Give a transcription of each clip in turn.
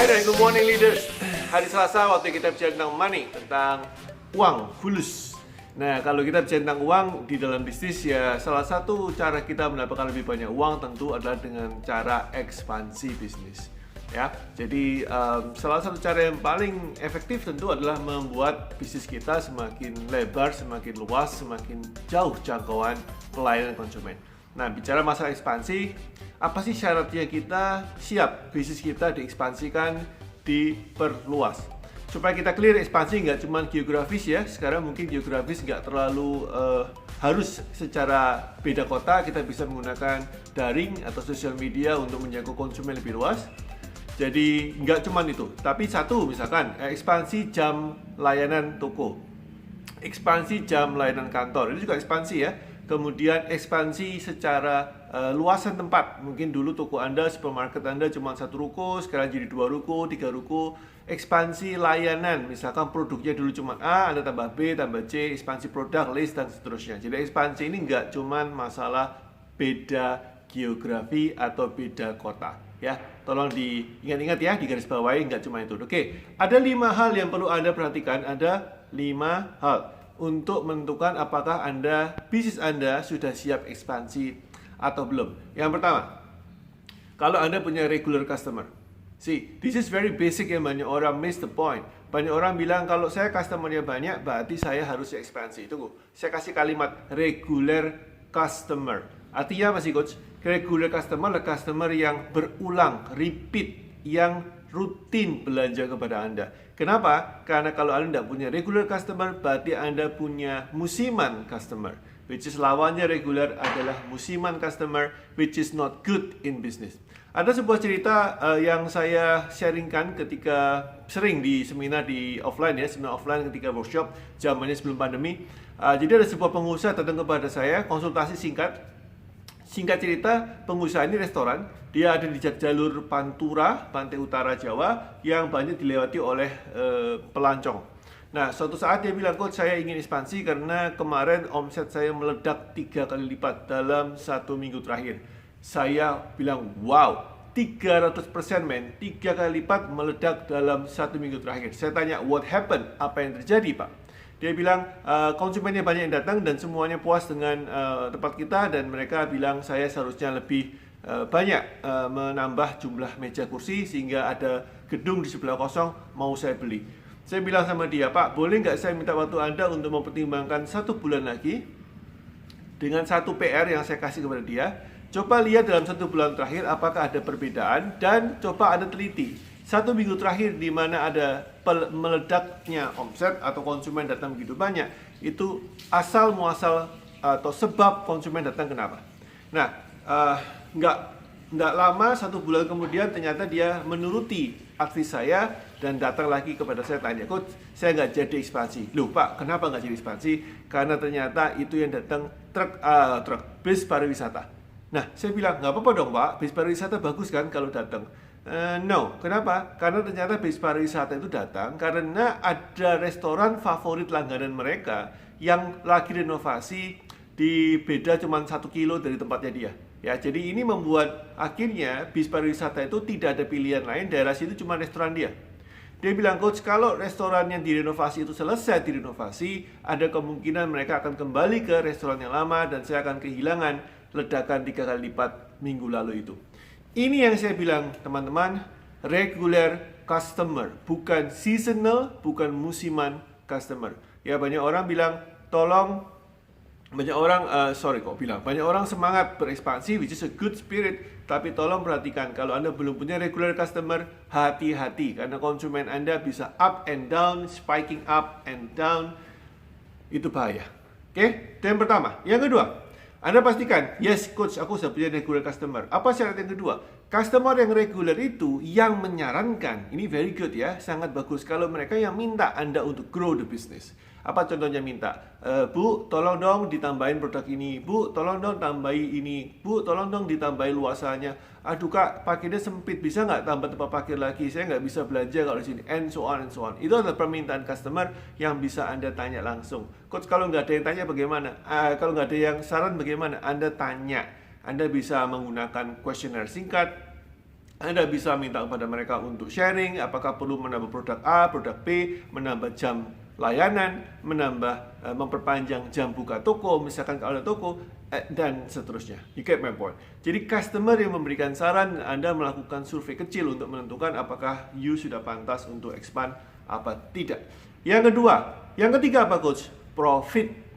Hai dan good morning leaders. Hari Selasa waktu kita bicara tentang money, tentang uang, fulus. Nah, kalau kita bicara tentang uang di dalam bisnis ya, salah satu cara kita mendapatkan lebih banyak uang tentu adalah dengan cara ekspansi bisnis. Ya, jadi salah satu cara yang paling efektif tentu adalah membuat bisnis kita semakin lebar, semakin luas, semakin jauh jangkauan pelayanan konsumen. Nah, bicara masalah ekspansi, apa sih syaratnya kita siap bisnis kita diekspansikan, diperluas? Supaya kita clear, ekspansi nggak cuma geografis ya. Sekarang mungkin geografis nggak terlalu harus secara beda kota, kita bisa menggunakan daring atau sosial media untuk menjangkau konsumen lebih luas. Jadi nggak cuma itu, tapi satu misalkan ekspansi jam layanan toko, ekspansi jam layanan kantor, itu juga ekspansi ya. Kemudian ekspansi secara luasan tempat. Mungkin dulu toko Anda, supermarket Anda cuma satu ruko, sekarang jadi 2 ruko, 3 ruko. Ekspansi layanan, misalkan produknya dulu cuma A, Anda tambah B, tambah C, ekspansi produk, list, dan seterusnya. Jadi ekspansi ini nggak cuma masalah beda geografi atau beda kota. Ya, tolong diingat-ingat ya, di garis bawahi nggak cuma itu. Oke, ada 5 hal yang perlu Anda perhatikan. Ada 5 hal untuk menentukan apakah bisnis Anda sudah siap ekspansi atau belum. Yang pertama, kalau Anda punya regular customer. See, this is very basic yang banyak orang miss the point. Banyak orang bilang kalau saya customernya banyak, berarti saya harus ekspansi. Tunggu, saya kasih kalimat regular customer. Artinya apa sih coach? Regular customer adalah customer yang berulang, repeat, yang rutin belanja kepada Anda. Kenapa? Karena kalau Anda tidak punya regular customer, berarti Anda punya musiman customer. Which is lawannya regular adalah musiman customer, which is not good in business. Ada sebuah cerita yang saya sharingkan ketika sering di seminar di offline ya, seminar offline ketika workshop zamannya sebelum pandemi. Jadi ada sebuah pengusaha datang kepada saya, konsultasi singkat. Singkat cerita, pengusaha ini restoran. Dia ada di jalur Pantura, Pantai Utara Jawa, yang banyak dilewati oleh pelancong. Nah, suatu saat dia bilang, coach, saya ingin ekspansi karena kemarin omset saya meledak 3 kali lipat dalam 1 minggu terakhir. Saya bilang, wow, 300% men, 3 kali lipat meledak dalam 1 minggu terakhir. Saya tanya, what happened? Apa yang terjadi, Pak? Dia bilang konsumennya banyak yang datang dan semuanya puas dengan tempat kita, dan mereka bilang saya seharusnya lebih banyak menambah jumlah meja kursi sehingga ada gedung di sebelah kosong mau saya beli. Saya bilang sama dia, Pak, boleh nggak saya minta waktu Anda untuk mempertimbangkan 1 bulan lagi dengan 1 PR yang saya kasih kepada dia. Coba lihat dalam 1 bulan terakhir apakah ada perbedaan, dan coba Anda teliti 1 minggu terakhir di mana ada meledaknya omset atau konsumen datang begitu banyak, itu asal muasal atau sebab konsumen datang kenapa. Nah, nggak lama 1 bulan kemudian ternyata dia menuruti advice saya dan datang lagi kepada saya, tanya, coach, saya nggak jadi ekspansi. Loh Pak, kenapa nggak jadi ekspansi? Karena ternyata itu yang datang truk bis pariwisata. Nah, saya bilang, nggak apa-apa dong Pak, bis pariwisata bagus kan kalau datang. No, kenapa? Karena ternyata bis pariwisata itu datang karena ada restoran favorit langganan mereka yang lagi renovasi di beda cuma 1 kilo dari tempatnya dia. Ya, jadi ini membuat akhirnya bis pariwisata itu tidak ada pilihan lain, daerah situ cuma restoran dia. Dia bilang, coach, kalau restoran yang direnovasi itu selesai direnovasi, ada kemungkinan mereka akan kembali ke restoran yang lama dan saya akan kehilangan ledakan 3 kali lipat minggu lalu itu. Ini yang saya bilang, teman-teman, regular customer, bukan seasonal, bukan musiman customer. Ya, banyak orang bilang, banyak orang semangat berekspansi, which is a good spirit, tapi tolong perhatikan, kalau Anda belum punya regular customer, hati-hati, karena konsumen Anda bisa up and down, spiking up and down, itu bahaya. Oke, itu yang pertama. Yang kedua, Anda pastikan, yes coach, aku sudah punya regular customer. Apa syarat yang kedua? Customer yang regular itu yang menyarankan, ini very good ya, sangat bagus kalau mereka yang minta Anda untuk grow the business. Apa contohnya minta? Bu, tolong dong ditambahin produk ini. Bu, tolong dong tambahi ini. Bu, tolong dong ditambahi luasannya. Aduh kak, parkirnya sempit, bisa nggak tambah tempat parkir lagi? Saya nggak bisa belanja kalau di sini. And so on and so on. Itu adalah permintaan customer yang bisa Anda tanya langsung. Coach, kalau nggak ada yang tanya bagaimana? Kalau nggak ada yang saran bagaimana? Anda tanya. Anda bisa menggunakan kuesioner singkat, Anda bisa minta kepada mereka untuk sharing, apakah perlu menambah produk A, produk B, menambah jam layanan, memperpanjang jam buka toko, misalkan kalau ada toko, dan seterusnya. You get my point. Jadi customer yang memberikan saran, Anda melakukan survei kecil untuk menentukan apakah you sudah pantas untuk expand apa tidak. Yang ketiga apa coach? Profit.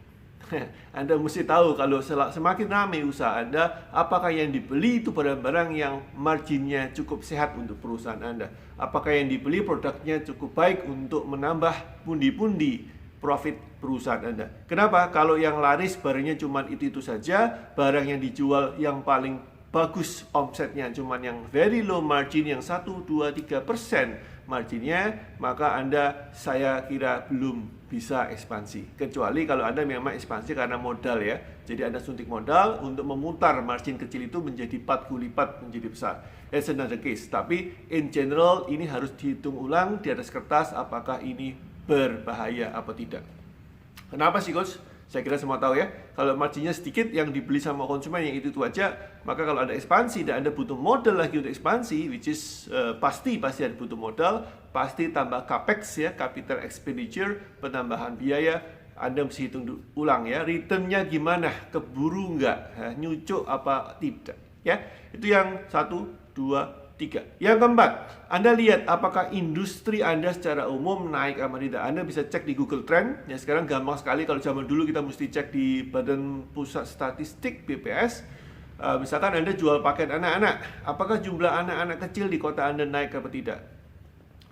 Anda mesti tahu kalau semakin ramai usaha Anda, apakah yang dibeli itu barang-barang yang marginnya cukup sehat untuk perusahaan Anda. Apakah yang dibeli produknya cukup baik untuk menambah pundi-pundi profit perusahaan Anda. Kenapa? Kalau yang laris barangnya cuma itu saja, barang yang dijual yang paling bagus omsetnya cuma yang very low margin, yang 1, 2, 3% marginnya, maka saya kira belum bisa ekspansi. Kecuali kalau Anda memang ekspansi karena modal ya. Jadi Anda suntik modal untuk memutar margin kecil itu menjadi 40 lipat menjadi besar. That's another case. Tapi in general ini harus dihitung ulang di atas kertas apakah ini berbahaya apa tidak. Kenapa sih coach? Saya kira semua tahu ya, kalau marginnya sedikit yang dibeli sama konsumen yang itu aja, maka kalau ada ekspansi dan Anda butuh modal lagi untuk ekspansi, which is pasti ada butuh modal, pasti tambah capex ya, capital expenditure, penambahan biaya, Anda mesti hitung ulang ya, returnnya gimana, keburu nggak, nyucuk apa tidak ya. Itu yang 1, 2, 3. Yang keempat, Anda lihat apakah industri Anda secara umum naik apa tidak. Anda bisa cek di Google Trend. Ya sekarang gampang sekali, kalau zaman dulu kita mesti cek di Badan Pusat Statistik BPS. Misalkan Anda jual paket anak-anak, apakah jumlah anak-anak kecil di kota Anda naik apa tidak?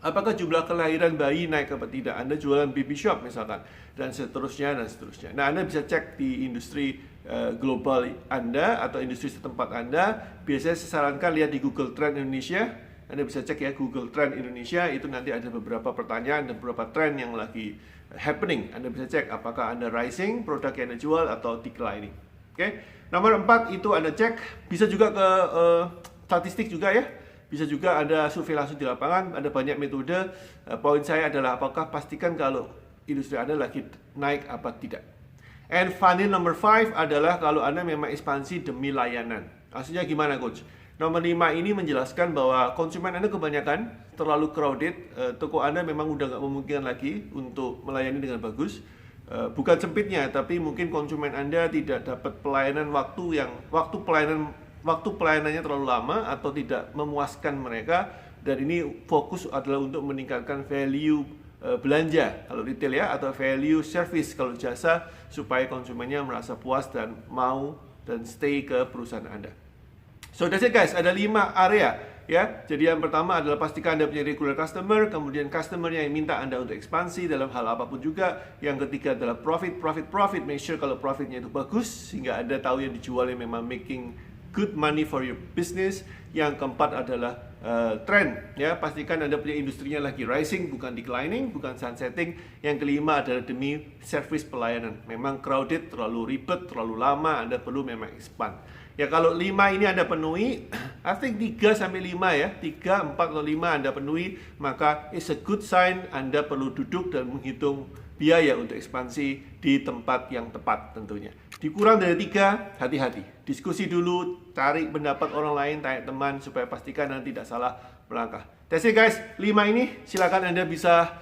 Apakah jumlah kelahiran bayi naik apa tidak? Anda jualan baby shop misalkan, dan seterusnya dan seterusnya. Nah, Anda bisa cek di industri global Anda atau industri setempat Anda. Biasanya saya sarankan lihat di Google Trend Indonesia. Anda bisa cek ya Google Trend Indonesia, itu nanti ada beberapa pertanyaan dan beberapa trend yang lagi happening. Anda bisa cek apakah Anda rising, produk yang Anda jual, atau declining. Oke. Nomor 4 itu Anda cek, bisa juga ke statistik juga ya. Bisa juga ada survei langsung di lapangan, ada banyak metode. Poin saya adalah apakah pastikan kalau industri Anda lagi naik apa tidak. And finally number 5 adalah kalau Anda memang ekspansi demi layanan. Maksudnya gimana coach? Nomor 5 ini menjelaskan bahwa konsumen Anda kebanyakan terlalu crowded, toko Anda memang udah nggak memungkinkan lagi untuk melayani dengan bagus. Bukan sempitnya, tapi mungkin konsumen Anda tidak dapat pelayanan waktu pelayanannya terlalu lama atau tidak memuaskan mereka, dan ini fokus adalah untuk meningkatkan value belanja kalau retail ya, atau value service kalau jasa, supaya konsumennya merasa puas dan mau dan stay ke perusahaan Anda. So that's it guys, ada 5 area ya. Jadi yang pertama adalah pastikan Anda punya regular customer, kemudian customer yang minta Anda untuk ekspansi dalam hal apapun juga. Yang ketiga adalah profit, make sure kalau profitnya itu bagus sehingga Anda tahu yang dijual yang memang making good money for your business. Yang keempat adalah trend ya, pastikan Anda punya industrinya lagi rising, bukan declining, bukan sunsetting. Yang kelima adalah demi service pelayanan, memang crowded, terlalu ribet, terlalu lama, Anda perlu memang expand. Ya kalau 5 ini Anda penuhi, I think 3 sampai 5 ya, 3, 4 atau 5 Anda penuhi, maka it's a good sign Anda perlu duduk dan menghitung biaya untuk ekspansi di tempat yang tepat tentunya. Dikurang dari 3, hati-hati. Diskusi dulu, cari pendapat orang lain, tanya teman supaya pastikan Anda tidak salah melangkah. That's it guys, 5 ini silakan Anda bisa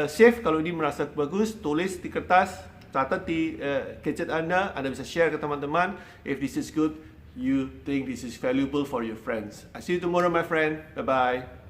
save kalau ini merasa bagus, tulis di kertas, catat di gadget Anda bisa share ke teman-teman. If this is good, you think this is valuable for your friends. I see you tomorrow my friend, bye-bye.